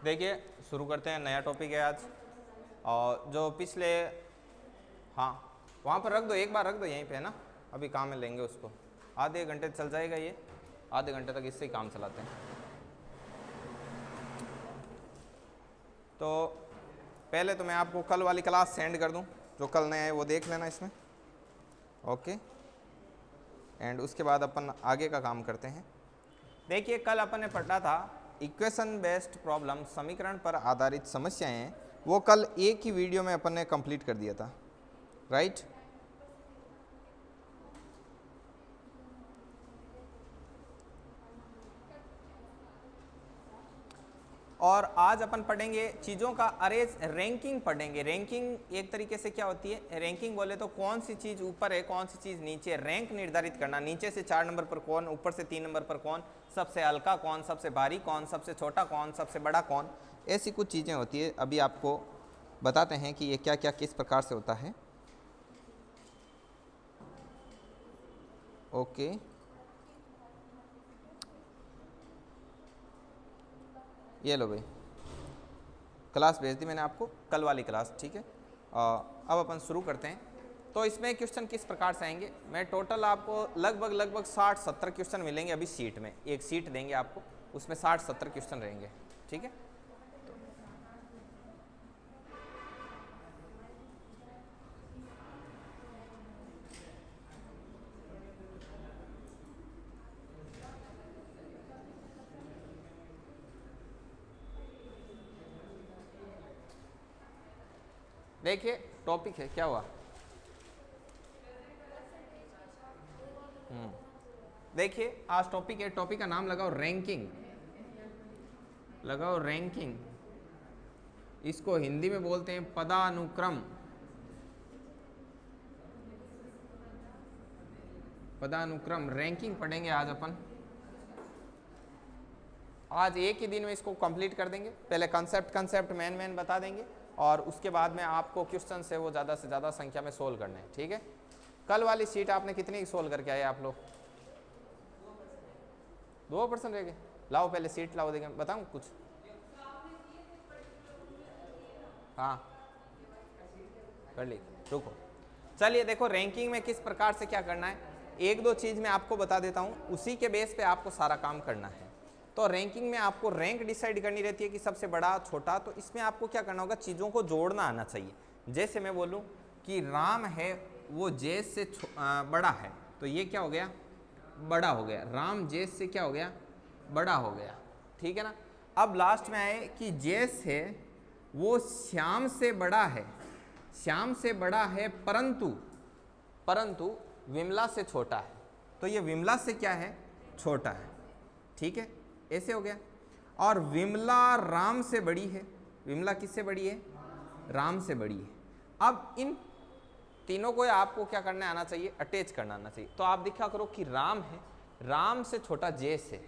देखिए शुरू करते हैं, नया टॉपिक है आज। और जो पिछले, हाँ वहाँ पर रख दो, एक बार रख दो यहीं पे ना, अभी काम में लेंगे उसको। आधे घंटे चल जाएगा ये, आधे घंटे तक इससे ही काम चलाते हैं। तो पहले तो मैं आपको कल वाली क्लास सेंड कर दूं, जो कल नया है वो देख लेना इसमें, ओके। एंड उसके बाद अपन आगे का काम करते हैं। देखिए कल अपन ने पढ़ा था इक्वेशन बेस्ड प्रॉब्लम, समीकरण पर आधारित समस्याएं। वो कल एक ही वीडियो में अपन ने कंप्लीट कर दिया था, राइट। और आज अपन पढ़ेंगे चीज़ों का अरेज, रैंकिंग पढ़ेंगे। रैंकिंग एक तरीके से क्या होती है, रैंकिंग बोले तो कौन सी चीज़ ऊपर है, कौन सी चीज़ नीचे, रैंक निर्धारित करना। नीचे से 4 नंबर पर कौन, ऊपर से 3 नंबर पर कौन, सबसे हल्का कौन, सबसे भारी कौन, सबसे छोटा कौन, सबसे बड़ा कौन, ऐसी कुछ चीज़ें होती है। अभी आपको बताते हैं कि ये क्या क्या किस प्रकार से होता है, ओके। ये लो भाई, क्लास भेज दी मैंने आपको, कल वाली क्लास, ठीक है। अब अपन शुरू करते हैं। तो इसमें क्वेश्चन किस प्रकार से आएंगे, मैं टोटल आपको लगभग 60-70 क्वेश्चन मिलेंगे अभी सीट में। एक सीट देंगे आपको, उसमें 60-70 क्वेश्चन रहेंगे, ठीक है। देखिए टॉपिक है, क्या हुआ, देखिए आज टॉपिक है, टॉपिक का नाम लगाओ रैंकिंग, लगाओ रैंकिंग। इसको हिंदी में बोलते हैं पदानुक्रम, पदानुक्रम रैंकिंग पढ़ेंगे आज अपन। आज एक ही दिन में इसको कंप्लीट कर देंगे। पहले कंसेप्ट मेन बता देंगे, और उसके बाद में आपको क्वेश्चन से वो ज़्यादा से ज़्यादा संख्या में सोल्व करना है, ठीक है। कल वाली शीट आपने कितनी सोल्व करके आए आप लोग? 2% रह गए। लाओ पहले सीट लाओ, देखें, बताऊँ कुछ? हाँ कर ली, रुको। चलिए देखो रैंकिंग में किस प्रकार से क्या करना है, एक दो चीज़ मैं आपको बता देता हूँ, उसी के बेस पे आपको सारा काम करना है। तो रैंकिंग में आपको रैंक डिसाइड करनी रहती है कि सबसे बड़ा छोटा। तो इसमें आपको क्या करना होगा, चीज़ों को जोड़ना आना चाहिए। जैसे मैं बोलूँ कि राम है वो जेस से बड़ा है, तो ये क्या हो गया, बड़ा हो गया। राम जेस से क्या हो गया, बड़ा हो गया, ठीक है ना। अब लास्ट में आए कि जेस है वो श्याम से बड़ा है, श्याम से बड़ा है परंतु विमला से छोटा है। तो ये विमला से क्या है, छोटा है, ठीक है, ऐसे हो गया। और विमला राम से बड़ी है, विमला किससे बड़ी है, राम से बड़ी है। अब इन तीनों को आपको क्या करना आना चाहिए, अटैच करना आना चाहिए। तो आप दिखा करो कि राम है, राम से छोटा जेस है,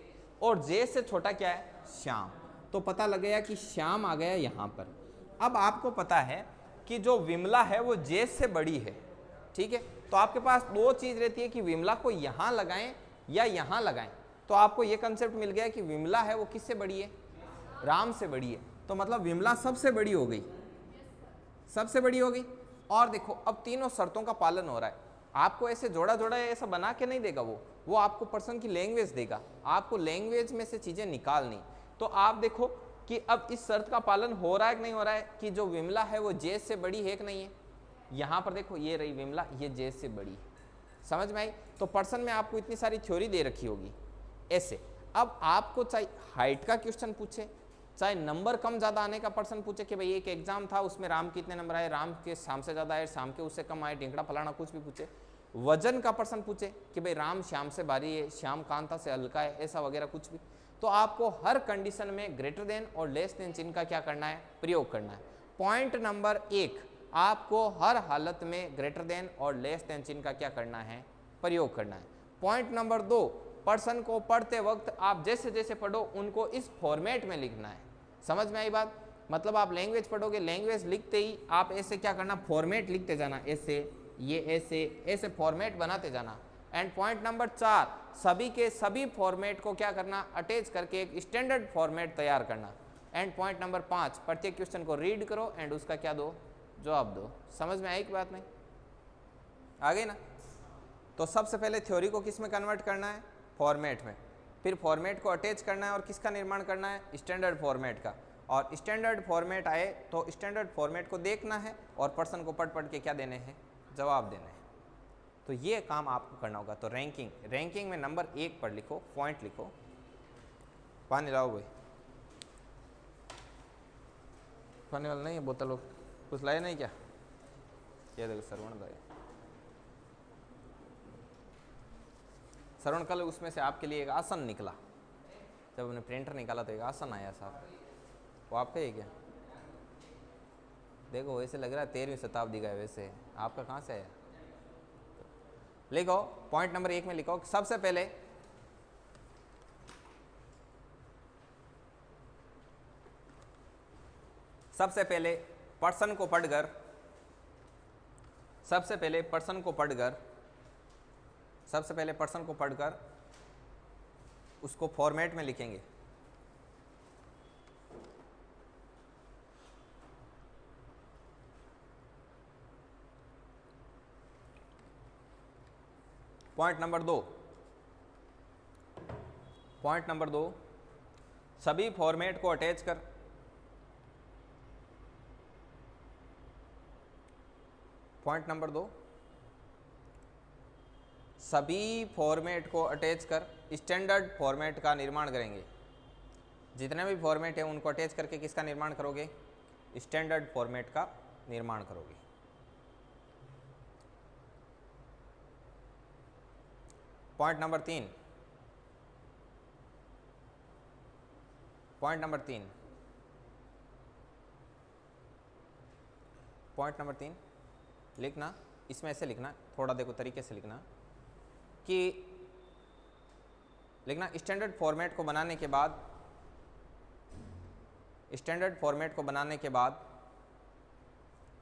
और जेस से छोटा क्या है, श्याम। तो पता लग गया कि श्याम आ गया यहाँ पर। अब आपको पता है कि जो विमला है वो जेस से बड़ी है, ठीक है। तो आपके पास दो चीज़ रहती है कि विमला को यहाँ लगाएं या यहाँ लगाएं। तो आपको ये कंसेप्ट मिल गया कि विमला है वो किससे बड़ी है, राम से बड़ी है। तो मतलब विमला सबसे बड़ी हो गई, सबसे बड़ी हो गई। और देखो अब तीनों शर्तों का पालन हो रहा है। आपको ऐसे जोड़ा ऐसा बना के नहीं देगा वो आपको पर्सन की लैंग्वेज देगा, आपको लैंग्वेज में से चीज़ें निकालनी। तो आप देखो कि अब इस शर्त का पालन हो रहा है कि नहीं हो रहा है, कि जो विमला है वो जेस से बड़ी है कि नहीं है। यहाँ पर देखो ये रही विमला, ये जेस से बड़ी है, समझ में आई। तो पर्सन में आपको इतनी सारी थ्योरी दे रखी होगी ऐसे। अब आपको चाहे हाइट का क्वेश्चन पूछे, चाहे नंबर कम ज़्यादा आने का पर्सन पूछे कि भाई एक एग्जाम था उसमें राम कितने नंबर आए, राम के श्याम से ज़्यादा आए, श्याम के उससे कम आए, ढिंकड़ा फलाना कुछ भी पूछे। वजन का पर्सन पूछे कि भाई राम श्याम से भारी है, श्याम कांता से हल्का है, ऐसा वगैरह कुछ भी। तो आपको हर कंडीशन में ग्रेटर देन और लेस देन चिन्ह का क्या करना है, प्रयोग करना है। पॉइंट नंबर 1, आपको हर हालत में ग्रेटर देन और लेस देन चिन्ह का क्या करना है, प्रयोग करना है। पॉइंट नंबर 2, पर्सन को पढ़ते वक्त आप जैसे जैसे पढ़ो उनको इस फॉर्मेट में लिखना है। समझ में आई बात? मतलब आप लैंग्वेज पढ़ोगे, लैंग्वेज लिखते ही आप ऐसे क्या करना, फॉर्मेट लिखते जाना, ऐसे, ये ऐसे फॉर्मेट बनाते जाना। एंड पॉइंट नंबर 4, सभी के सभी फॉर्मेट को क्या करना, अटैच करके एक स्टैंडर्ड फॉर्मेट तैयार करना। एंड पॉइंट नंबर 5, प्रत्येक क्वेश्चन को रीड करो एंड उसका क्या दो, जवाब दो। समझ में आई कि बात नहीं, आ गई ना। तो सबसे पहले थ्योरी को किस में कन्वर्ट करना है, फॉर्मेट में, फिर फॉर्मेट को अटैच करना है और किसका निर्माण करना है, स्टैंडर्ड फॉर्मेट का। और स्टैंडर्ड फॉर्मेट आए तो स्टैंडर्ड फॉर्मेट को देखना है और पर्सन को पढ़ के क्या देने हैं, जवाब देने हैं। तो ये काम आपको करना होगा। तो रैंकिंग में नंबर 1 पर लिखो, पॉइंट लिखो। पानी लाओ भाई, पानी वाला नहीं है बोतल, कुछ लाए नहीं क्या, ये देखो श्रवण लाए। श्रवण कल उसमें से आपके लिए एक आसन निकला, जब हमने प्रिंटर निकाला तो एक आसन आया साहब, वो आपका ही क्या, देखो वैसे लग रहा है 13वीं शताब्दी का है, वैसे आपका कहाँ से आया। लिखो पॉइंट नंबर 1 में लिखो, सबसे पहले पर्सन को पढ़कर उसको फॉर्मेट में लिखेंगे। पॉइंट नंबर 2, सभी फॉर्मेट को अटैच कर, पॉइंट नंबर 2, सभी फॉर्मेट को अटैच कर स्टैंडर्ड फॉर्मेट का निर्माण करेंगे। जितने भी फॉर्मेट है उनको अटैच करके किसका निर्माण करोगे, स्टैंडर्ड फॉर्मेट का निर्माण करोगे। पॉइंट नंबर 3 लिखना, इसमें ऐसे लिखना, थोड़ा देखो तरीके से लिखना कि लिखना स्टैंडर्ड फॉर्मेट को बनाने के बाद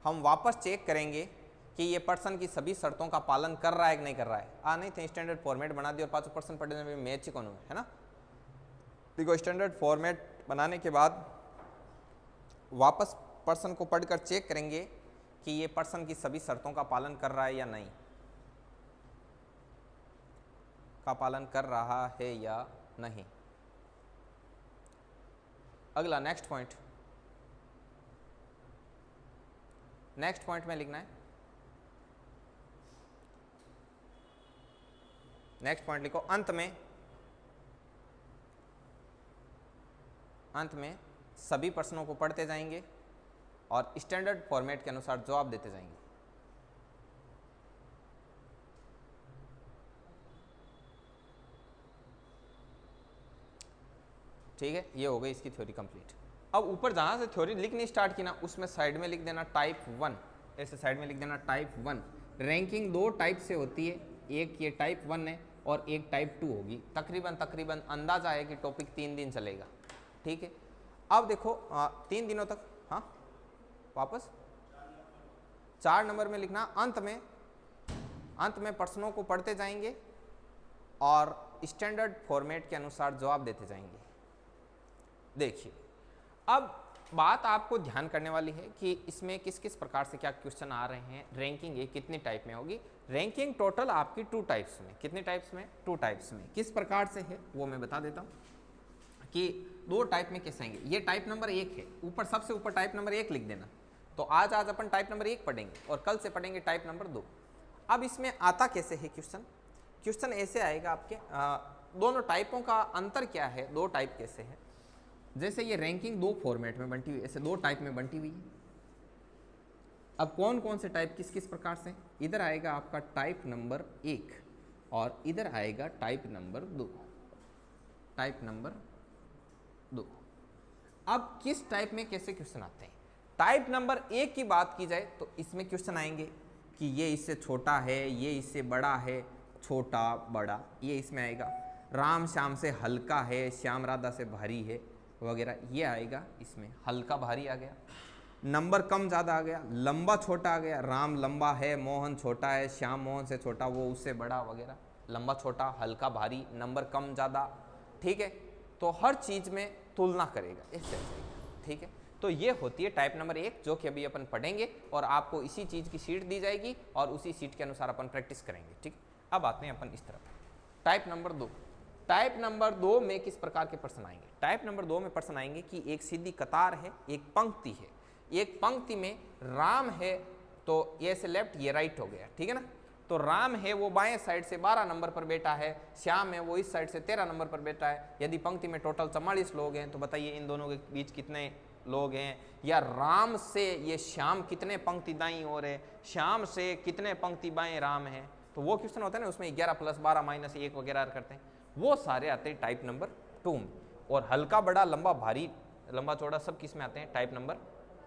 हम वापस चेक करेंगे कि ये पर्सन की सभी शर्तों का पालन कर रहा है कि नहीं कर रहा है। नहीं थे स्टैंडर्ड फॉर्मेट बना दिया और 5% पढ़ने में मैच ही कौन हुआ है ना। देखो स्टैंडर्ड फॉर्मेट बनाने के बाद वापस पर्सन को पढ़कर चेक करेंगे कि ये पर्सन की सभी शर्तों का पालन कर रहा है या नहीं, अगला नेक्स्ट पॉइंट में लिखना है, नेक्स्ट पॉइंट लिखो, अंत में सभी प्रश्नों को पढ़ते जाएंगे और स्टैंडर्ड फॉर्मेट के अनुसार जवाब देते जाएंगे। ठीक है, ये हो गई इसकी थ्योरी कंप्लीट। अब ऊपर जहां से थ्योरी लिखनी स्टार्ट की ना, उसमें साइड में लिख देना टाइप 1, ऐसे साइड में लिख देना टाइप 1। रैंकिंग 2 टाइप से होती है, एक ये टाइप 1 है और एक टाइप 2 होगी। तकरीबन अंदाजा है कि टॉपिक 3 दिन चलेगा। ठीक है, अब देखो 3 दिनों तक, हाँ वापस 4 नंबर में लिखना, अंत में प्रश्नों को पढ़ते जाएंगे और स्टैंडर्ड फॉर्मेट के अनुसार जवाब देते जाएंगे। देखिए अब बात आपको ध्यान करने वाली है कि इसमें किस किस प्रकार से क्या क्वेश्चन आ रहे हैं। रैंकिंग ये कितनी टाइप में होगी, रैंकिंग टोटल आपकी 2 टाइप्स में, कितने टाइप्स में, 2 टाइप्स में। किस प्रकार से है वो मैं बता देता हूँ कि 2 टाइप में कैसे आएंगे। ये टाइप नंबर 1 है, ऊपर सबसे ऊपर टाइप नंबर 1 लिख देना। तो आज अपन टाइप नंबर 1 पढ़ेंगे और कल से पढ़ेंगे टाइप नंबर 2। अब इसमें आता कैसे है क्वेश्चन ऐसे आएगा आपके, दोनों टाइपों का अंतर क्या है, 2 टाइप कैसे है। जैसे ये रैंकिंग 2 फॉर्मेट में बंटी हुई, ऐसे 2 टाइप में बंटी हुई है। अब कौन कौन से टाइप किस किस प्रकार से, इधर आएगा आपका टाइप नंबर 1 और इधर आएगा टाइप नंबर 2। अब किस टाइप में कैसे क्वेश्चन आते हैं। टाइप नंबर 1 की बात की जाए तो इसमें क्वेश्चन आएंगे कि ये इससे छोटा है, ये इससे बड़ा है, छोटा बड़ा, ये इसमें आएगा। राम श्याम से हल्का है, श्याम राधा से भारी है वगैरह, ये आएगा इसमें। हल्का भारी आ गया, नंबर कम ज़्यादा आ गया, लंबा छोटा आ गया, राम लंबा है, मोहन छोटा है, श्याम मोहन से छोटा, वो उससे बड़ा वगैरह। लंबा छोटा, हल्का भारी, नंबर कम ज़्यादा। ठीक है, तो हर चीज़ में तुलना करेगा, ऐसे आएगा। ठीक है, तो ये होती है टाइप नंबर 1 जो कि अभी अपन पढ़ेंगे और आपको इसी चीज़ की शीट दी जाएगी और उसी शीट के अनुसार अपन प्रैक्टिस करेंगे। ठीक, अब आते हैं अपन इस तरफ टाइप नंबर 2। टाइप नंबर 2 में किस प्रकार के प्रश्न आएंगे? टाइप नंबर 2 में प्रश्न आएंगे कि एक सीधी कतार है, एक पंक्ति है, एक पंक्ति में राम है तो ये से लेफ्ट ये राइट हो गया, ठीक है ना। तो राम है वो बाएं साइड से 12 नंबर पर बैठा है, श्याम है वो इस साइड से 13 नंबर पर बैठा है। यदि पंक्ति में टोटल 44 लोग हैं तो बताइए इन दोनों के बीच कितने लोग हैं, या राम से ये श्याम कितने पंक्ति दाईं ओर है, श्याम से कितने पंक्ति बाएं राम है। तो वो क्वेश्चन होता है ना, उसमें 11 + 12 - 1 वगैरह करते हैं, वो सारे आते हैं टाइप नंबर 2 में। और हल्का बड़ा लंबा भारी लंबा चौड़ा सब किस में आते हैं? टाइप नंबर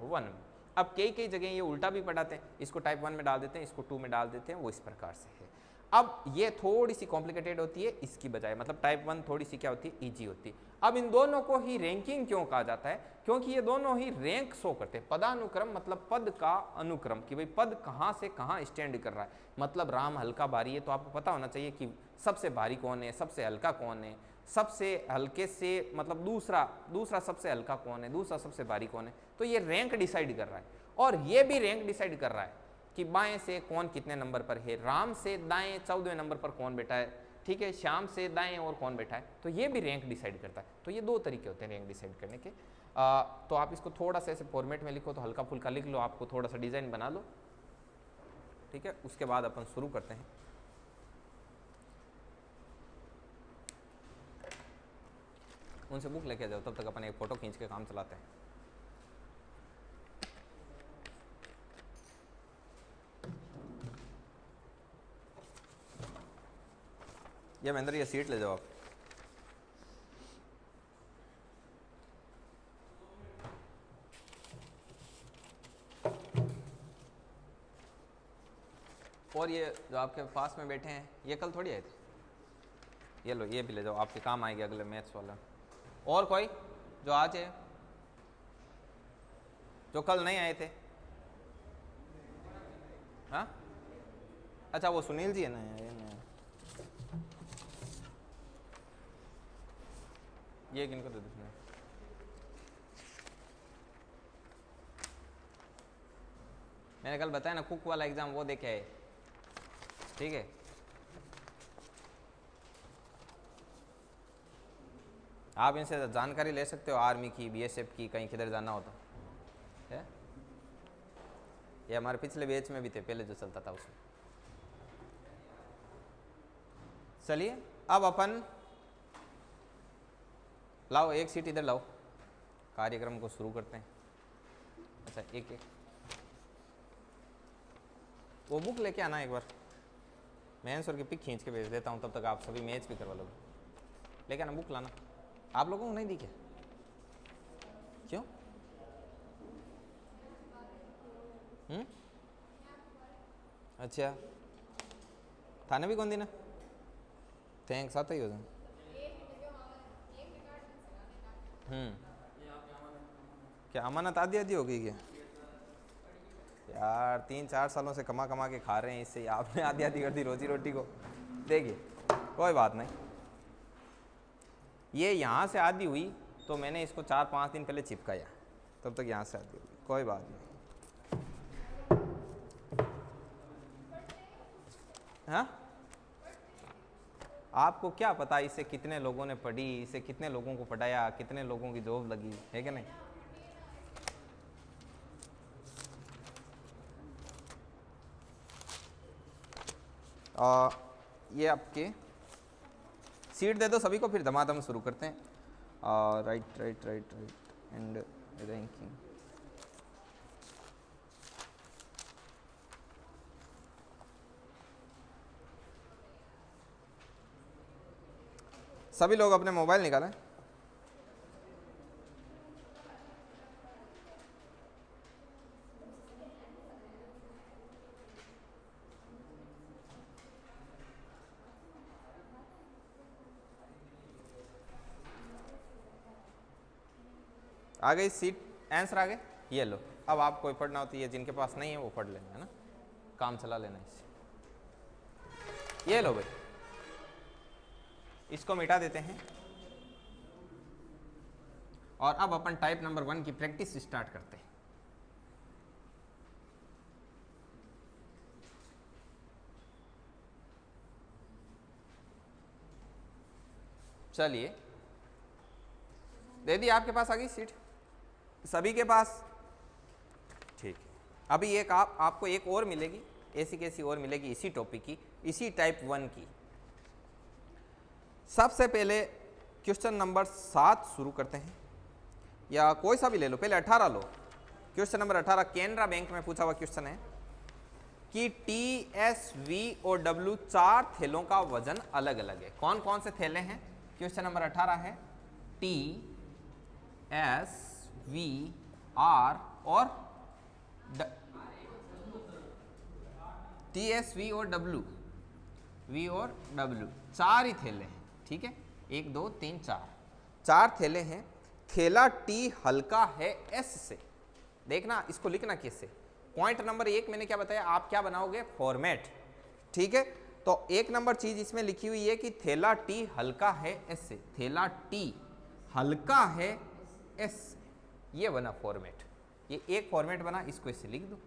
1 में। अब कई जगह ये उल्टा भी पढ़ाते हैं, इसको टाइप 1 में डाल देते हैं, इसको 2 में डाल देते हैं, वो इस प्रकार से है। अब ये थोड़ी सी कॉम्प्लिकेटेड होती है इसकी बजाय, मतलब टाइप 1 थोड़ी सी क्या होती है? ईजी होती है। अब इन दोनों को ही रैंकिंग क्यों कहा जाता है? क्योंकि ये दोनों ही रैंक शो करते हैं, पदानुक्रम, मतलब पद का अनुक्रम, कि भाई पद कहाँ से कहाँ स्टैंड कर रहा है। मतलब राम हल्का भारी है तो आपको पता होना चाहिए कि सबसे भारी कौन है, सबसे हल्का कौन है, सबसे हल्के से मतलब दूसरा सबसे हल्का कौन है, दूसरा सबसे भारी कौन है। तो ये रैंक डिसाइड कर रहा है। और ये भी रैंक डिसाइड कर रहा है कि बाएं से कौन कितने नंबर पर है, राम से दाएं 14वें नंबर पर कौन बैठा है, ठीक है, श्याम से दाएं और कौन बैठा है। तो ये भी रैंक डिसाइड करता है। तो ये 2 तरीके होते हैं रैंक डिसाइड करने के। तो आप इसको थोड़ा सा ऐसे फॉर्मेट में लिखो, तो हल्का फुल्का लिख लो, आपको थोड़ा सा डिज़ाइन बना लो, ठीक है। उसके बाद अपन शुरू करते हैं। उनसे बुक लेके जाओ, तब तक अपन एक फ़ोटो खींच के काम चलाते हैं। ये महेंद्र ये सीट ले जाओ आप। और ये जो आपके पास में बैठे हैं ये कल थोड़ी आए थे, ये लो ये भी ले जाओ, आपके काम आएंगे अगले मैथ्स वाला। और कोई जो आज है, जो कल नहीं आए थे? हाँ, अच्छा वो सुनील जी है ना, ये किनको दे दो। मैंने कल बताया ना कुक वाला एग्जाम वो देखे है, ठीक है। आप इनसे जानकारी ले सकते हो आर्मी की, बीएसएफ की, कहीं किधर जाना हो तो है। ये हमारे पिछले बैच में भी थे, पहले जो चलता था उसमें। चलिए अब अपन लाओ एक सीट इधर लाओ, कार्यक्रम को शुरू करते हैं। अच्छा एक वो बुक लेके आना एक बार, मैं आंसर की पिक खींच के भेज देता हूँ, तब तक आप सभी मैच भी करवा लोगे। लेके आना बुक लाना। आप लोगों को नहीं दिखे क्यों? अच्छा थाने भी कौन दी ना, थैंक्स आता ही हो जाए। क्या अमानत आधी हो गई क्या? यार 3-4 सालों से कमा के खा रहे हैं, इससे आपने आधी कर दी रोजी रोटी को। देखिए कोई बात नहीं, ये यहाँ से आधी हुई तो मैंने इसको 4-5 दिन पहले चिपकाया, तब तक यहाँ से आधी हुई, कोई बात नहीं। हाँ आपको क्या पता इसे कितने लोगों ने पढ़ी, इसे कितने लोगों को पढ़ाया, कितने लोगों की जॉब लगी है कि नहीं। ये आपके सीट दे दो सभी को, फिर धमाधम शुरू करते हैं। Right and ranking. सभी लोग अपने मोबाइल निकालें। आ गई सीट, आंसर आ गए, ये लो। अब आप कोई पढ़ना होती है, जिनके पास नहीं है वो पढ़ लेना, है ना, काम चला लेना इससे। ये लो भाई, इसको मिटा देते हैं और अब अपन टाइप नंबर 1 की प्रैक्टिस स्टार्ट करते हैं। चलिए, दे दी आपके पास आ गई सीट सभी के पास? ठीक है। अभी एक आपको एक और मिलेगी, ऐसी कैसी और मिलेगी इसी टॉपिक की, इसी टाइप 1 की। सबसे पहले क्वेश्चन नंबर 7 शुरू करते हैं, या कोई सा भी ले लो, पहले 18 लो। क्वेश्चन नंबर 18 केनरा बैंक में पूछा हुआ क्वेश्चन है कि टी, एस, वी और डब्ल्यू 4 थैलों का वजन अलग अलग है। कौन कौन से थैले हैं? क्वेश्चन नंबर 18 है टी, एस, वी, आर और टी, एस, वी और डब्ल्यू, वी और डब्ल्यू 4 ही थैले हैं। ठीक है, 1 2 3 4 थैले हैं। थैला टी हल्का है एस से। देखना इसको लिखना कैसे। पॉइंट नंबर 1 मैंने क्या बताया, आप क्या बनाओगे? फॉर्मेट। ठीक है, तो 1 नंबर चीज इसमें लिखी हुई है कि थैला टी हल्का है एस से। थैला टी हल्का है एस से, ये बना फॉर्मेट। ये एक फॉर्मेट बना, इसको इससे लिख दो।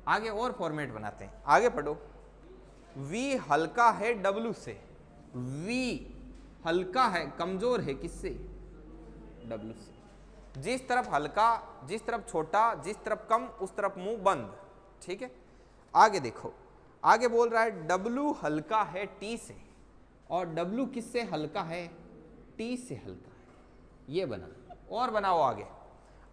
आगे और फॉर्मेट बनाते हैं, आगे पढ़ो। वी हल्का है डब्ल्यू से। वी हल्का है, कमजोर है किससे? डब्ल्यू से। जिस तरफ हल्का, जिस तरफ छोटा, जिस तरफ कम, उस तरफ मुंह बंद। ठीक है, आगे देखो, आगे बोल रहा है डब्ल्यू हल्का है टी से, और डब्ल्यू किससे हल्का है? टी से हल्का है। ये बना, और बनाओ आगे।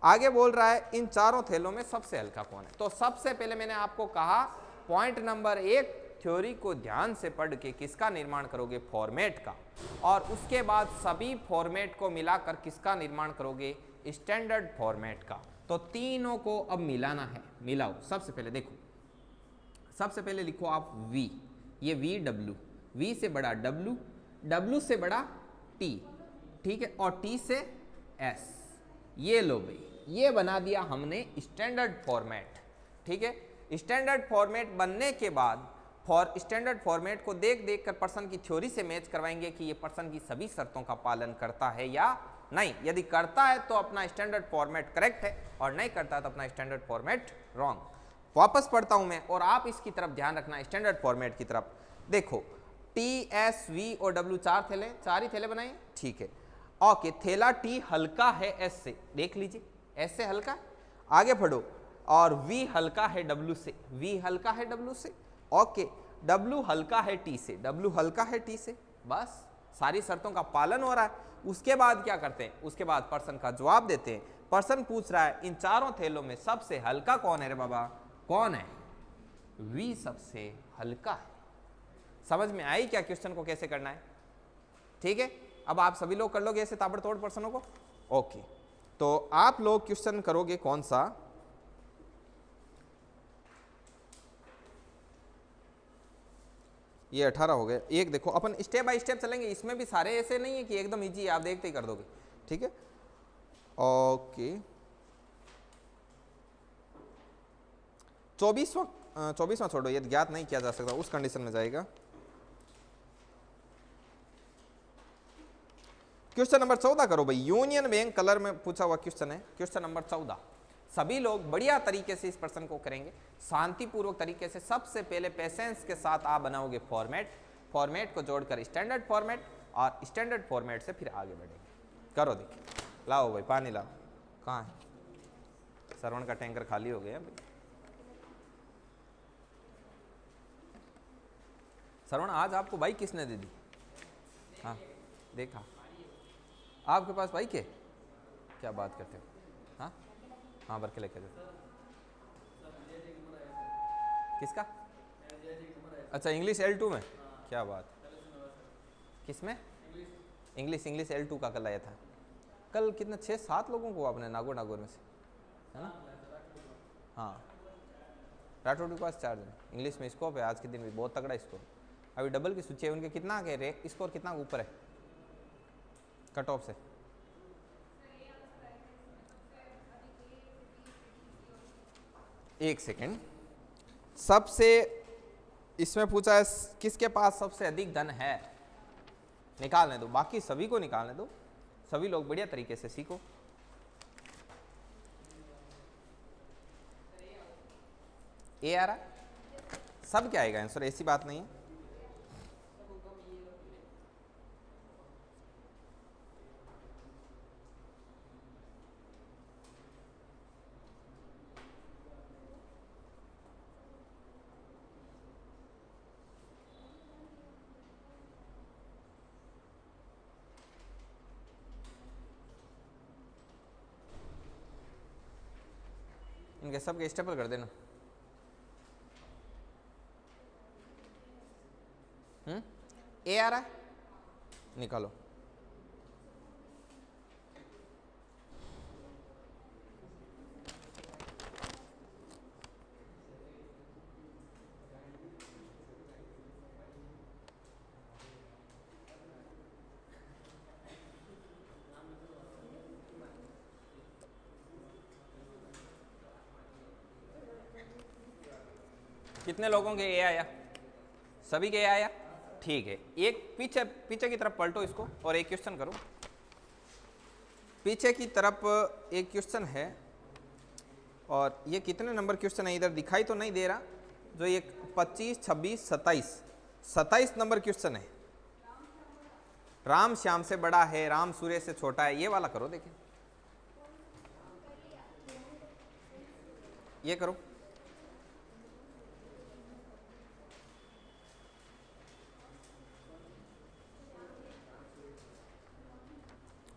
आगे बोल रहा है इन चारों थैलों में सबसे हल्का कौन है? तो सबसे पहले मैंने आपको कहा पॉइंट नंबर 1 थ्योरी को ध्यान से पढ़ के किसका निर्माण करोगे? फॉर्मेट का। और उसके बाद सभी फॉर्मेट को मिलाकर किसका निर्माण करोगे? स्टैंडर्ड फॉर्मेट का। तो तीनों को अब मिलाना है, मिलाओ। सबसे पहले देखो, सबसे पहले लिखो आप V, ये V डब्ल्यू, V से बड़ा डब्ल्यू, डब्ल्यू से बड़ा T, ठीक है, और T से S। ये लो भाई, ये बना दिया हमने स्टैंडर्ड फॉर्मेट। ठीक है, स्टैंडर्ड फॉर्मेट बनने के बाद स्टैंडर्ड फॉर्मेट को देख देख कर पर्सन की थ्योरी से मैच करवाएंगे कि ये पर्सन की सभी शर्तों का पालन करता है या नहीं। यदि करता है तो अपना स्टैंडर्ड फॉर्मेट करेक्ट है, और नहीं करता है तो अपना स्टैंडर्ड फॉर्मेट रॉन्ग। वापस पढ़ता हूं मैं, और आप इसकी तरफ ध्यान रखना, स्टैंडर्ड फॉर्मेट की तरफ। देखो, टी, एस, वी और डब्ल्यू 4 थैले, 4 ही थैले बनाए। ठीक है, ओके। थैला टी हल्का है एस से, देख लीजिए एस से हल्का। आगे पढ़ो, और वी हल्का है डब्ल्यू से, वी हल्का है डब्ल्यू से। ओके, डब्ल्यू हल्का है टी से, डब्ल्यू हल्का है टी से। बस सारी शर्तों का पालन हो रहा है। उसके बाद क्या करते हैं? उसके बाद पर्सन का जवाब देते हैं। पर्सन पूछ रहा है इन चारों थैलों में सबसे हल्का कौन है रे बाबा? कौन है? वी सबसे हल्का है। समझ में आई क्या क्वेश्चन को कैसे करना है? ठीक है, अब आप सभी लोग कर लोगे ऐसे ताबड़तोड़ पर्सनों को। ओके, तो आप लोग क्वेश्चन करोगे कौन सा? ये 18 हो गए। एक देखो, अपन स्टेप बाय स्टेप चलेंगे, इसमें भी सारे ऐसे नहीं है कि एकदम इजी आप देखते ही कर दोगे। ठीक है, ओके। 24वां छोड़ो, ये ज्ञात नहीं किया जा सकता, उस कंडीशन में जाएगा। क्वेश्चन नंबर 14 करो भाई। यूनियन बैंक कलर में पूछा हुआ क्वेश्चन है, क्वेश्चन नंबर 14। सभी लोग बढ़िया तरीके से इस प्रश्न को करेंगे, शांतिपूर्वक तरीके से। सबसे पहले पेशेंस के साथ आप बनाओगे फॉर्मेट, फॉर्मेट को जोड़कर स्टैंडर्ड फॉर्मेट, और स्टैंडर्ड फॉर्मेट से फिर आगे बढ़ेंगे। करो देखिए, लाओ भाई पानी लाओ। कहाँ है? श्रवण का टैंकर खाली हो गया भाई। श्रवण, आज आपको बाइक किसने दे दी? हाँ देखा, आपके पास बाइक है? क्या बात करते हो? हाँ हाँ, भर के लेके जाओ। किसका? अच्छा, इंग्लिश L2 में। क्या बात, किसमें? इंग्लिश L2 का कल आया था। कल कितने 6-7 लोगों को आपने नागौर में से, है ना? हाँ, राठौड़ के पास 4 जन। इंग्लिश में स्कोप है आज के दिन भी बहुत तगड़ा स्कोर। अभी डबल की सूची है उनके। कितना कह रहे स्कोर, कितना ऊपर है कट ऑफ से? एक सेकेंड, सबसे इसमें पूछा है किसके पास सबसे अधिक धन है, निकालने दो। बाकी सभी को निकालने दो, सभी लोग बढ़िया तरीके से सीखो। ए आ रहा है, सब क्या आएगा आंसर, ऐसी बात नहीं है। इनके सब के स्टेपल कर देना। ए आ रहा है, निकालो। कितने लोगों के ए आया? सभी के ए आया, ठीक है। एक पीछे पीछे की तरफ पलटो इसको और एक क्वेश्चन करो। पीछे की तरफ एक क्वेश्चन है, और ये कितने नंबर क्वेश्चन है इधर दिखाई तो नहीं दे रहा, जो ये 25, 26, 27 नंबर क्वेश्चन है। राम श्याम से बड़ा है, राम सूर्य से छोटा है, ये वाला करो। देखिए ये करो,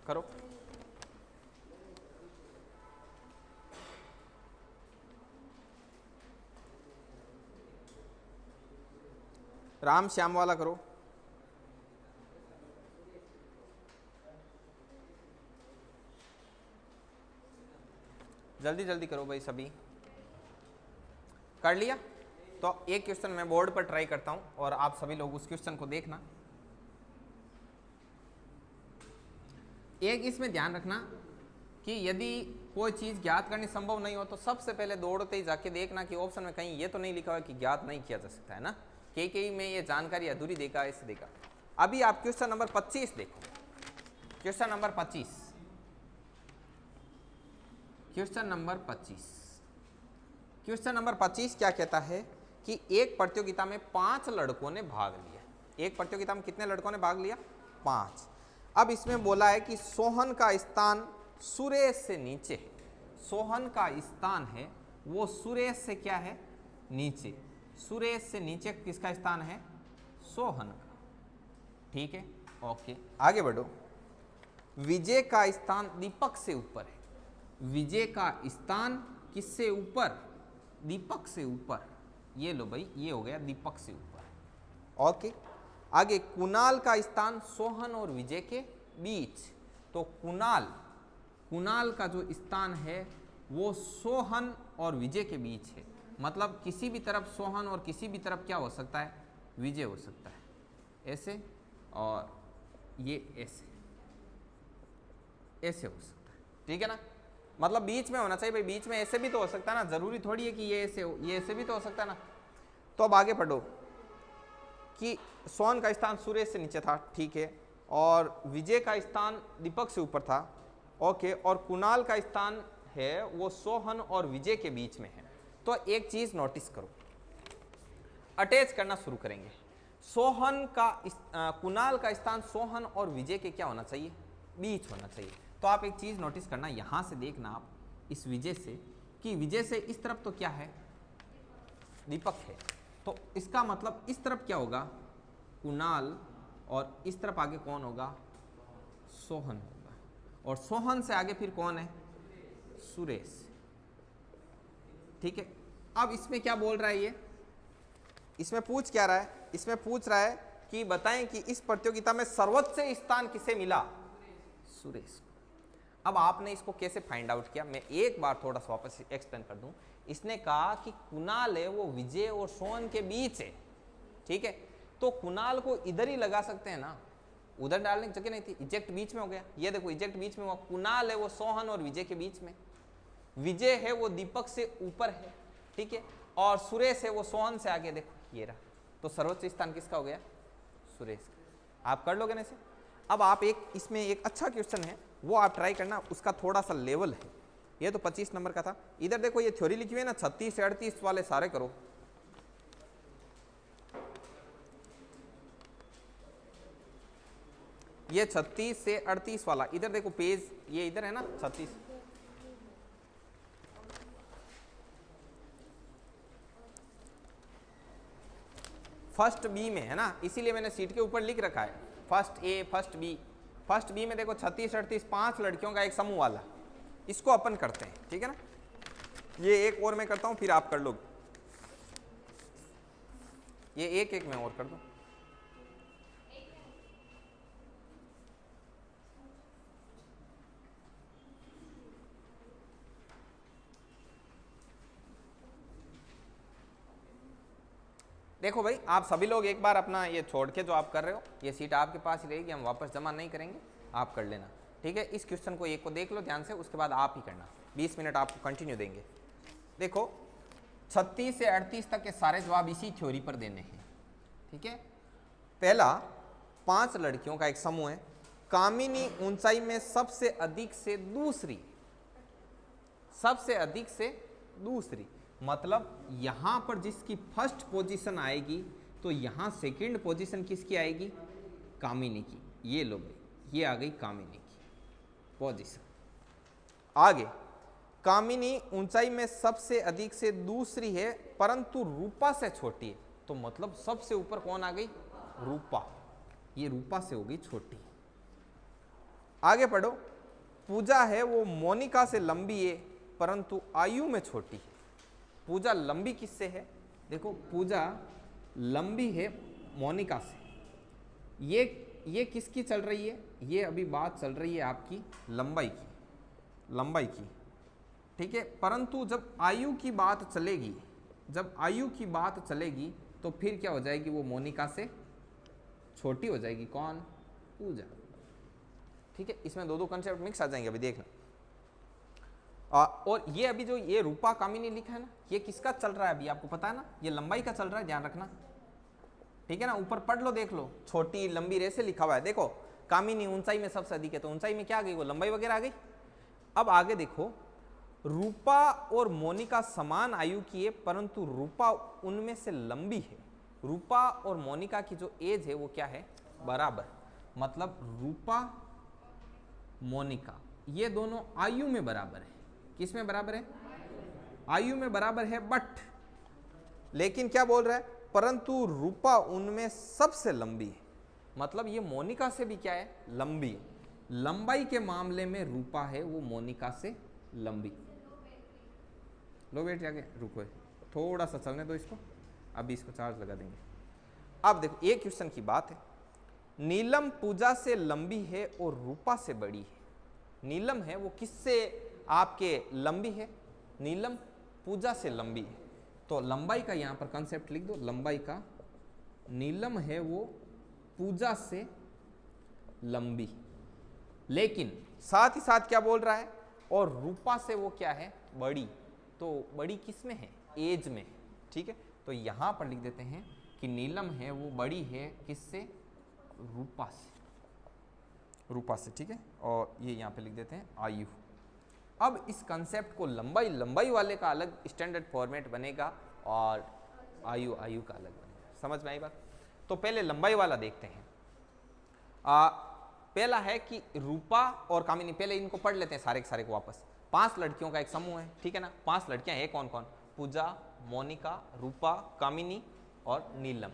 करो। राम श्याम वाला करो। जल्दी जल्दी करो भाई, सभी कर लिया? तो एक क्वेश्चन मैं बोर्ड पर ट्राई करता हूं और आप सभी लोग उस क्वेश्चन को देखना। एक इसमें ध्यान रखना कि यदि कोई चीज़ ज्ञात करनी संभव नहीं हो तो सबसे पहले दौड़ते ही जाके देखना कि ऑप्शन में कहीं ये तो नहीं लिखा हुआ कि ज्ञात नहीं किया जा सकता है ना, कई में ये जानकारी अधूरी देगा, ऐसे देगा। अभी आप क्वेश्चन नंबर 25 देखो। Question number 25, question number 25, question number 25 क्या कहता है कि एक प्रतियोगिता में 5 लड़कों ने भाग लिया। एक प्रतियोगिता में कितने लड़कों ने भाग लिया? 5। अब इसमें बोला है कि सोहन का स्थान सुरेश से नीचे है। सोहन का स्थान है वो सुरेश से क्या है? नीचे। सुरेश से नीचे किसका स्थान है? सोहन का। ठीक है, ओके, आगे बढ़ो। विजय का स्थान दीपक से ऊपर है। विजय का स्थान किससे ऊपर? दीपक से ऊपर। ये लो भाई, ये हो गया दीपक से ऊपर। ओके, आगे कुणाल का स्थान सोहन और विजय के बीच। तो कुणाल का जो स्थान है वो सोहन और विजय के बीच है। मतलब किसी भी तरफ सोहन और किसी भी तरफ क्या हो सकता है? विजय हो सकता है। ऐसे और ये ऐसे ऐसे हो सकता है, ठीक है ना? मतलब बीच में होना चाहिए भाई, बीच में ऐसे भी तो हो सकता है ना, जरूरी थोड़ी है कि ये ऐसे हो, ये ऐसे भी तो हो सकता है ना। तो अब आगे पढ़ो कि सोहन का स्थान सुरेश से नीचे था, ठीक है, और विजय का स्थान दीपक से ऊपर था, ओके, और कुणाल का स्थान है वो सोहन और विजय के बीच में है। तो एक चीज नोटिस करो, अटैच करना शुरू करेंगे। सोहन का कुणाल का स्थान सोहन और विजय के क्या होना चाहिए? बीच होना चाहिए। तो आप एक चीज नोटिस करना, यहां से देखना आप इस विजय से कि विजय से इस तरफ तो क्या है? दीपक है। तो इसका मतलब इस तरफ क्या होगा? कुणाल, और इस तरफ आगे कौन होगा? सोहन होगा, और सोहन से आगे फिर कौन है? सुरेश। ठीक है, अब इसमें क्या बोल रहा है ये? इसमें पूछ क्या रहा है? इसमें पूछ रहा है कि बताएं कि इस प्रतियोगिता में सर्वोच्च स्थान किसे मिला? सुरेश। अब आपने इसको कैसे फाइंड आउट किया? मैं एक बार थोड़ा सा वापस एक्सप्लेन कर दूं। इसने कहा कि कुणाल है वो विजय और सोहन के बीच है, ठीक है, तो कुणाल को इधर ही लगा सकते हैं ना, उधर डालने की जगह नहीं थी, इजेक्ट बीच में हो गया। ये देखो इजेक्ट बीच में हुआ। कुणाल है वो सोहन और विजय के बीच में, विजय है वो दीपक से ऊपर है, ठीक है, और सुरेश है वो सोहन से आगे। देखो ये रहा, तो सर्वोच्च स्थान किसका हो गया? सुरेश का। आप कर लोगे ना इसे? अब आप एक इसमें एक अच्छा क्वेश्चन है वो आप ट्राई करना, उसका थोड़ा सा लेवल है, ये तो 25 नंबर का था। इधर देखो ये थ्योरी लिखी हुई है ना, 36 से 38 वाले सारे करो। ये 36 से 38 वाला, इधर देखो पेज, ये इधर है ना 36, फर्स्ट बी में है ना, इसीलिए मैंने सीट के ऊपर लिख रखा है first A first B. First B में देखो 36 38 5 लड़कियों का एक समूह वाला, इसको अपन करते हैं, ठीक है ना। ये एक और मैं करता हूं, फिर आप कर लो, ये एक एक मैं और कर दूं। देखो भाई, आप सभी लोग एक बार अपना ये छोड़ के जो आप कर रहे हो, ये सीट आपके पास ही रहेगी, हम वापस जमा नहीं करेंगे, आप कर लेना, ठीक है। इस क्वेश्चन को एक को देख लो ध्यान से, उसके बाद आप ही करना, 20 मिनट आपको कंटिन्यू देंगे। देखो 36 से 38 तक के सारे जवाब इसी थ्योरी पर देने हैं, ठीक है। पहला, 5 लड़कियों का एक समूह है, कामिनी ऊंचाई में सबसे अधिक से दूसरी, सबसे अधिक से दूसरी, मतलब यहां पर जिसकी फर्स्ट पोजीशन आएगी तो यहां सेकंड पोजीशन किसकी आएगी, कामिनी की। ये लो भाई, ये आ गई कामिनी की पोजीशन। आगे, कामिनी ऊंचाई में सबसे अधिक से दूसरी है परंतु रूपा से छोटी है, तो मतलब सबसे ऊपर कौन आ गई, रूपा, ये रूपा से हो गई छोटी। आगे पढ़ो, पूजा है वो मोनिका से लंबी है परंतु आयु में छोटी है। पूजा लंबी किससे है, देखो पूजा लंबी है मोनिका से। ये किसकी चल रही है, ये अभी बात चल रही है आपकी लंबाई की, लंबाई की, ठीक है। परंतु जब आयु की बात चलेगी, जब आयु की बात चलेगी तो फिर क्या हो जाएगी, वो मोनिका से छोटी हो जाएगी, कौन, पूजा, ठीक है। इसमें दो कंसेप्ट मिक्स आ जाएंगे, अभी देखना। और ये अभी जो ये रूपा कामिनी लिखा है ना, ये किसका चल रहा है अभी आपको पता है ना, ये लंबाई का चल रहा है, ध्यान रखना, ठीक है ना। ऊपर पढ़ लो, देख लो, छोटी लंबी रे से लिखा हुआ है। देखो कामिनी ऊंचाई में सबसे अधिक है, तो ऊंचाई में क्या आ गई, वो लंबाई वगैरह आ गई। अब आगे देखो, रूपा और मोनिका समान आयु की है परंतु रूपा उनमें से लंबी है। रूपा और मोनिका की जो एज है वो क्या है, बराबर, मतलब रूपा मोनिका ये दोनों आयु में बराबर है। किस में बराबर है, आयु में बराबर है, बट लेकिन क्या बोल रहा है, परंतु रूपा उनमें सबसे लंबी है, मतलब ये मोनिका से भी क्या है, लंबी है। लंबाई के मामले में रूपा है वो मोनिका से लंबी। लो वेट, जाके रुको, थोड़ा सा चलने दो इसको, अभी इसको चार्ज लगा देंगे। अब देखो एक क्वेश्चन की बात है, नीलम पूजा से लंबी है और रूपा से बड़ी है। नीलम है वो किससे आपके लंबी है, नीलम पूजा से लंबी है, तो लंबाई का यहां पर कंसेप्ट लिख दो, लंबाई का, नीलम है वो पूजा से लंबी, लेकिन साथ ही साथ क्या बोल रहा है, और रूपा से वो क्या है, बड़ी, तो बड़ी किस में है, एज में, ठीक है। तो यहां पर लिख देते हैं कि नीलम है वो बड़ी है किससे, रूपा से, रूपा से, ठीक है। और ये यहां पे लिख देते हैं आयु। अब इस कंसेप्ट को लंबाई वाले का अलग स्टैंडर्ड फॉर्मेट बनेगा और आयु का अलग बनेगा, समझ में आई बात। तो पहले लंबाई वाला देखते हैं। पहला है कि रूपा और कामिनी, पहले इनको पढ़ लेते हैं सारे के सारे को वापस। 5 लड़कियों का एक समूह है, ठीक है ना। 5 लड़कियां हैं, कौन कौन, पूजा, मोनिका, रूपा, कामिनी और नीलम,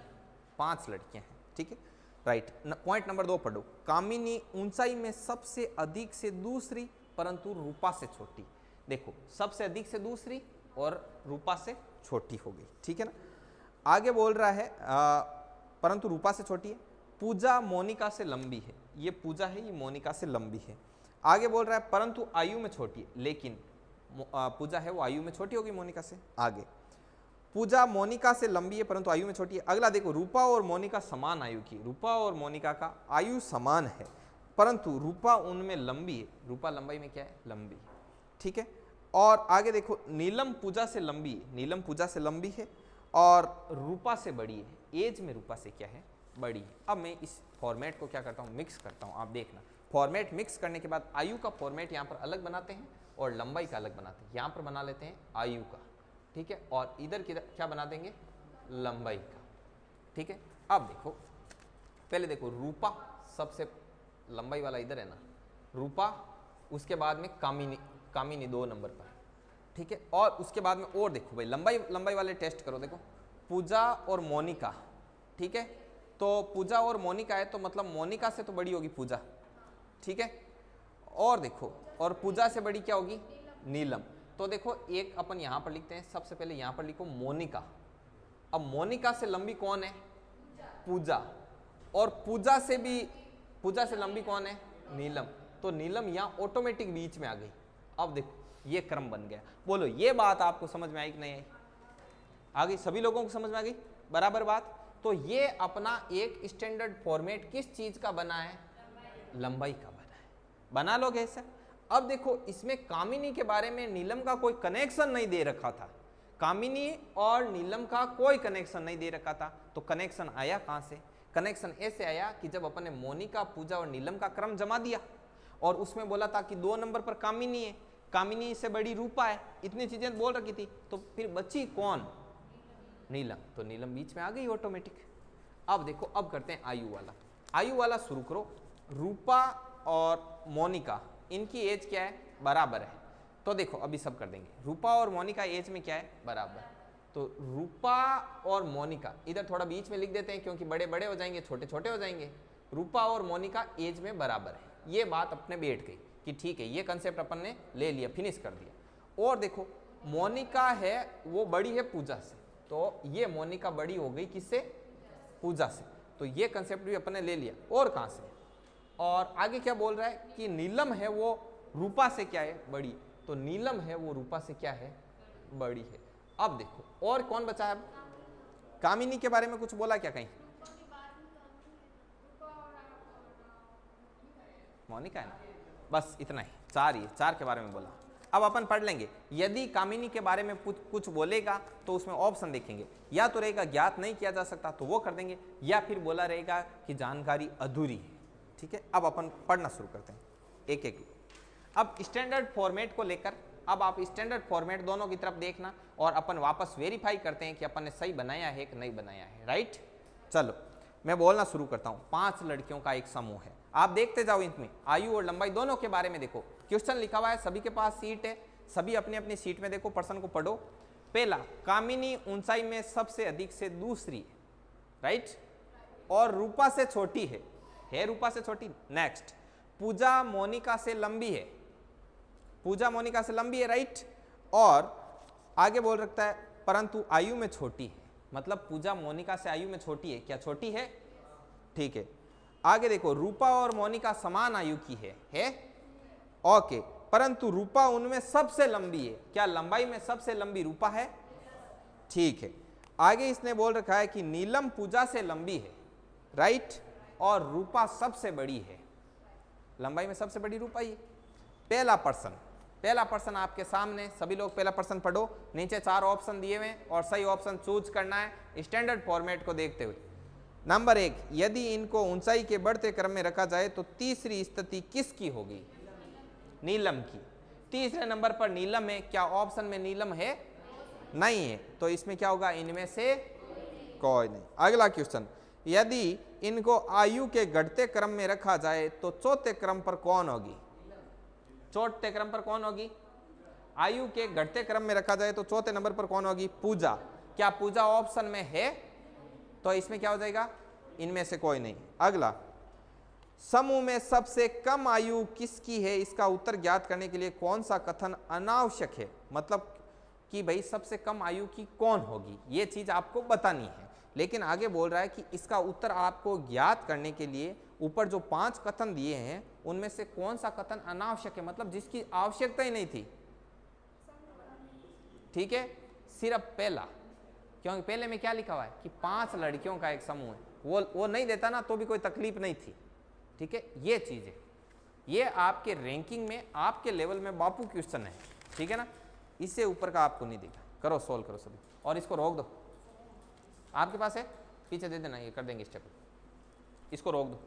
5 लड़कियां हैं, ठीक है, राइट। पॉइंट नंबर 2 पढ़ो, कामिनी ऊंचाई में सबसे अधिक से दूसरी परंतु रूपा से छोटी। देखो सबसे अधिक से दूसरी और रूपा से छोटी हो गई, ठीक है ना। आगे बोल रहा है परंतु रूपा से छोटी है। पूजा मोनिका से लंबी है, ये पूजा है, ये मोनिका से लंबी है। आगे बोल रहा है परंतु आयु में छोटी है, लेकिन पूजा है वो आयु में छोटी होगी मोनिका से। आगे पूजा मोनिका से लंबी है परंतु आयु में छोटी है। अगला देखो, रूपा और मोनिका समान आयु की, रूपा और मोनिका का आयु समान है परंतु रूपा उनमें लंबी है, रूपा लंबाई में क्या है, लंबी है, ठीक है। और आगे देखो, नीलम पूजा से लंबी है, नीलम पूजा से लंबी है और रूपा से बड़ी है, एज में रूपा से क्या है, बड़ी है। अब मैं इस फॉर्मेट को क्या करता हूँ, मिक्स करता हूँ, आप देखना। फॉर्मेट मिक्स करने के बाद आयु का फॉर्मेट यहाँ पर अलग बनाते हैं और लंबाई का अलग बनाते हैं। यहाँ पर बना लेते हैं आयु का, ठीक है, और इधर किधर क्या बना देंगे, लंबाई का, ठीक है। अब देखो, पहले देखो रूपा सबसे लंबाई वाला इधर है ना, रूपा, उसके बाद में कामिनी, कामिनी 2 नंबर पर, ठीक है, और उसके बाद में और देखो भाई लंबाई वाले टेस्ट करो, देखो पूजा और मोनिका, ठीक है, तो पूजा और मोनिका है तो मतलब मोनिका से तो बड़ी होगी पूजा, ठीक है, और देखो और पूजा से बड़ी क्या होगी, नीलम। तो देखो एक अपन यहाँ पर लिखते हैं, सबसे पहले यहाँ पर लिखो मोनिका। अब मोनिका से लंबी कौन है, पूजा, और पूजा से लंबी कौन है, नीलम। तो नीलम यहाँ ऑटोमेटिक बीच में आ गई। अब देखो ये क्रम बन गया। बोलो ये बात आपको समझ में आई कि नहीं आई, आ गई, सभी लोगों को समझ में आ गई बराबर बात। तो ये अपना एक स्टैंडर्ड फॉर्मेट किस चीज का बना है, लंबाई का बना है, बना लोगे ऐसा। अब देखो इसमें कामिनी के बारे में नीलम का कोई कनेक्शन नहीं दे रखा था, कामिनी और नीलम का कोई कनेक्शन नहीं दे रखा था, तो कनेक्शन आया कहां से, कनेक्शन ऐसे आया कि जब अपन ने मोनिका, पूजा और नीलम का क्रम जमा दिया और उसमें बोला था कि 2 नंबर पर कामिनी है, कामिनी से बड़ी रूपा है, इतनी चीजें बोल रखी थी, तो फिर बची कौन, नीलम, तो नीलम बीच में आ गई ऑटोमेटिक। अब देखो अब करते हैं आयु वाला शुरू करो। रूपा और मोनिका इनकी एज क्या है, बराबर है, तो देखो अभी सब कर देंगे। रूपा और मोनिका एज में क्या है, बराबर, तो रूपा और मोनिका इधर थोड़ा बीच में लिख देते हैं क्योंकि बड़े बड़े हो जाएंगे, छोटे छोटे हो जाएंगे। रूपा और मोनिका एज में बराबर है, ये बात अपने बैठ गई कि ठीक है, ये कंसेप्ट अपन ने ले लिया, फिनिश कर दिया। और देखो मोनिका है वो बड़ी है पूजा से, तो ये मोनिका बड़ी हो गई किससे, पूजा से, तो ये कंसेप्ट भी अपन ने ले लिया। और कहां से, और आगे क्या बोल रहा है कि नीलम है वो रूपा से क्या है, बड़ी, तो नीलम है वो रूपा से क्या है, बड़ी है। अब देखो और कौन बचा है, कामिनी के बारे में कुछ बोला क्या कहीं, मोनिका है ना, बस इतना ही, 4 के बारे में बोला। अब अपन पढ़ लेंगे, यदि कामिनी के बारे में कुछ बोलेगा तो उसमें ऑप्शन देखेंगे, या तो रहेगा ज्ञात नहीं किया जा सकता तो वो कर देंगे, या फिर बोला रहेगा कि जानकारी अधूरी है, ठीक है। अब अपन पढ़ना शुरू करते हैं एक एक। अब स्टैंडर्ड फॉर्मेट को लेकर, अब आप स्टैंडर्ड फॉर्मेट दोनों की तरफ देखना और अपन वापस वेरीफाई करते हैं कि अपन ने सही बनाया है कि नहीं बनाया है, राइट। चलो मैं बोलना शुरू करता हूं। 5 लड़कियों का एक समूह है, आप देखते जाओ, इनमें आयु और लंबाई दोनों के बारे में देखो, क्वेश्चन लिखा हुआ है, सभी के पास सीट है, सभी अपनी अपनी सीट में देखो, प्रश्न को पढ़ो। पहला, कामिनी ऊंचाई में सबसे अधिक से दूसरी है, राइट, और रूपा से छोटी है रूपा से छोटी। नेक्स्ट, पूजा मोनिका से लंबी है, पूजा मोनिका से लंबी है, राइट, और आगे बोल रखता है परंतु आयु में छोटी है, मतलब पूजा मोनिका से आयु में छोटी है, क्या छोटी है, ठीक है। आगे देखो, रूपा और मोनिका समान आयु की है ओके, परंतु रूपा उनमें सबसे लंबी है, क्या लंबाई में सबसे लंबी रूपा है, ठीक है। आगे इसने बोल रखा है कि नीलम पूजा से लंबी है, राइट, और रूपा सबसे बड़ी है, लंबाई में सबसे बड़ी रूपा ही है। पहला प्रश्न आपके सामने, सभी लोग पहला प्रश्न पढ़ो, नीचे 4 ऑप्शन दिए हुए और सही ऑप्शन चूज करना है स्टैंडर्ड फॉर्मेट को देखते हुए। नंबर 1, यदि इनको ऊंचाई के बढ़ते क्रम में रखा जाए तो तीसरी स्थिति किसकी होगी, नीलम की। तीसरे नंबर पर नीलम है, क्या ऑप्शन में नीलम है, नहीं है, तो इसमें क्या होगा, इनमें से कोई नहीं। अगला क्वेश्चन, यदि इनको आयु के घटते क्रम में रखा जाए तो चौथे क्रम पर कौन होगी, चौथे क्रम पर कौन होगी, आयु के घटते क्रम में रखा जाए तो चौथे नंबर पर कौन होगी, पूजा। क्या पूजा ऑप्शन में है, तो इसमें क्या हो जाएगा, इनमें से कोई नहीं। अगला, समूह में सबसे कम आयु किसकी है, इसका उत्तर ज्ञात करने के लिए कौन सा कथन अनावश्यक है, मतलब कि भाई सबसे कम आयु की कौन होगी, ये चीज आपको बतानी है। लेकिन आगे बोल रहा है कि इसका उत्तर आपको ज्ञात करने के लिए ऊपर जो 5 कथन दिए हैं उनमें से कौन सा कथन अनावश्यक है, मतलब जिसकी आवश्यकता ही नहीं थी, ठीक है, सिर्फ पहला, क्योंकि पहले में क्या लिखा हुआ है कि 5 लड़कियों का एक समूह है, वो नहीं देता ना तो भी कोई तकलीफ नहीं थी, ठीक है। ये चीज है, ये आपके रैंकिंग में आपके लेवल में बापू क्वेश्चन है, ठीक है ना, इससे ऊपर का आपको नहीं देगा। करो, सोल्व करो सभी, और इसको रोक दो, आपके पास है, पीछे दे देना, ये कर देंगे स्टेप, इसको रोक दो।